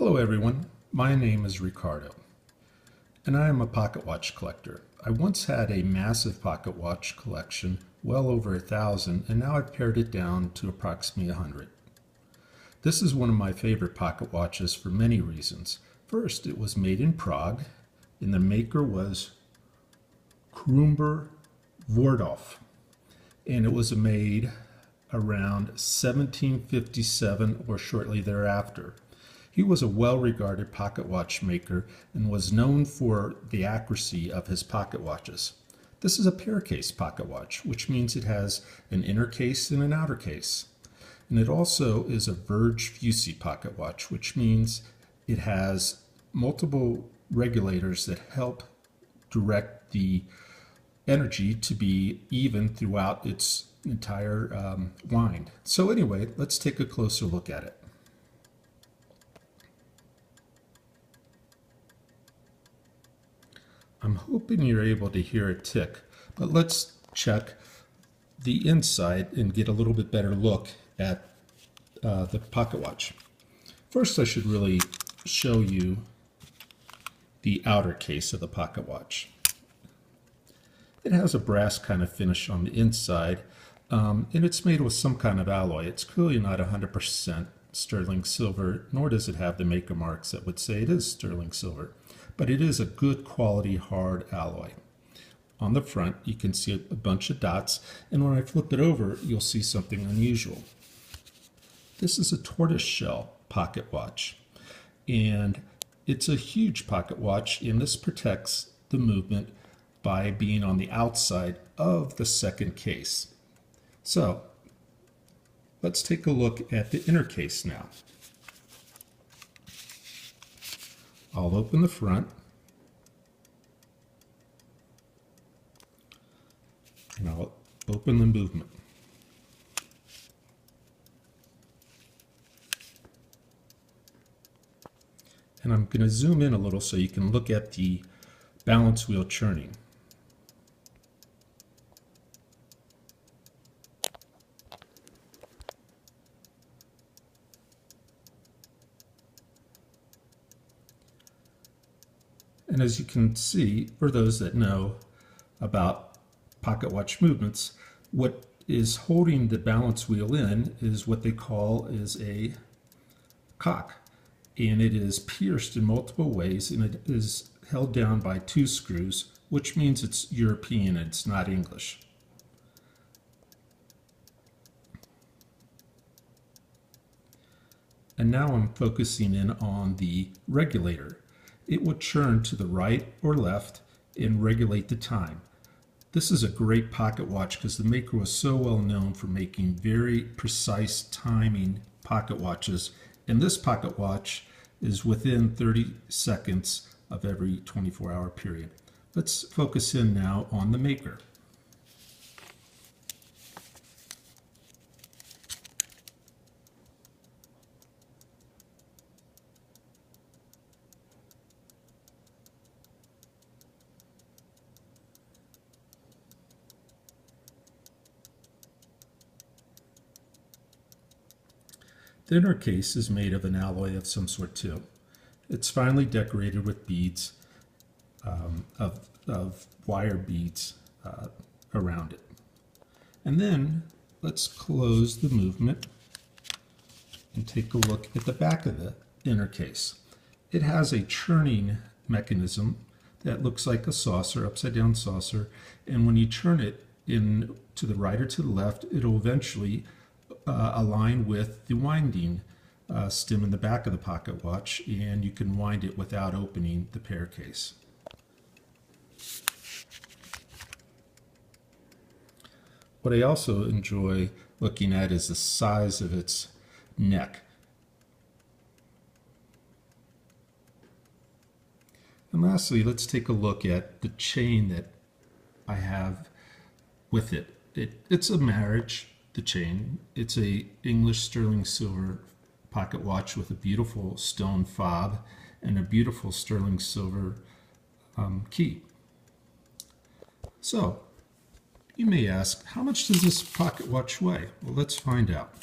Hello everyone, my name is Ricardo, and I am a pocket watch collector. I once had a massive pocket watch collection, well over 1,000, and now I've pared it down to approximately 100. This is one of my favorite pocket watches for many reasons. First, it was made in Prague, and the maker was Krumhuber Vorchdore, and it was made around 1757 or shortly thereafter. He was a well-regarded pocket watch maker and was known for the accuracy of his pocket watches. This is a pair case pocket watch, which means it has an inner case and an outer case. And it also is a verge fusee pocket watch, which means it has multiple regulators that help direct the energy to be even throughout its entire wind. So anyway, let's take a closer look at it. I'm hoping you're able to hear it tick, but let's check the inside and get a little bit better look at the pocket watch. First, I should really show you the outer case of the pocket watch. It has a brass kind of finish on the inside, and it's made with some kind of alloy. It's clearly not 100% sterling silver, nor does it have the maker marks that would say it is sterling silver. But it is a good quality hard alloy. On the front, you can see a bunch of dots, and when I flip it over, you'll see something unusual. This is a tortoiseshell pocket watch, and it's a huge pocket watch, and this protects the movement by being on the outside of the second case. So, let's take a look at the inner case now. I'll open the front, and I'll open the movement. And I'm going to zoom in a little so you can look at the balance wheel churning. And as you can see, for those that know about pocket watch movements, what is holding the balance wheel in is what they call is a cock. And it is pierced in multiple ways, and it is held down by 2 screws, which means it's European and it's not English. And now I'm focusing in on the regulator. It would churn to the right or left and regulate the time. This is a great pocket watch because the maker was so well known for making very precise timing pocket watches, and this pocket watch is within 30 seconds of every 24-hour period. Let's focus in now on the maker. The inner case is made of an alloy of some sort too. It's finely decorated with beads of wire beads around it. And then let's close the movement and take a look at the back of the inner case. It has a churning mechanism that looks like a saucer, upside down saucer, and when you turn it in to the right or to the left, it'll eventually align with the winding stem in the back of the pocket watch, and you can wind it without opening the pair case. What I also enjoy looking at is the size of its neck. And lastly, let's take a look at the chain that I have with it. It's a marriage. The chain. It's a English sterling silver pocket watch with a beautiful stone fob and a beautiful sterling silver key. So, you may ask, how much does this pocket watch weigh? Well, let's find out.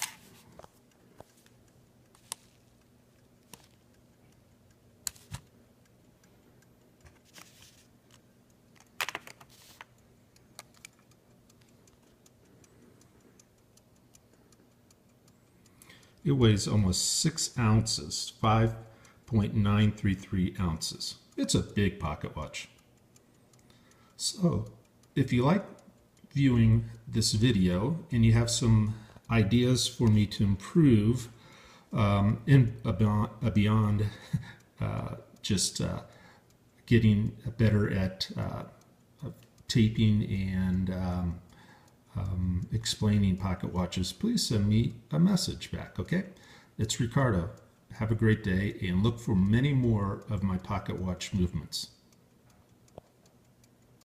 It weighs almost 6 ounces, 5.933 ounces. It's a big pocket watch. So, if you like viewing this video and you have some ideas for me to improve beyond just getting better at taping and explaining pocket watches, please send me a message back, okay? It's Ricardo. Have a great day and look for many more of my pocket watch movements.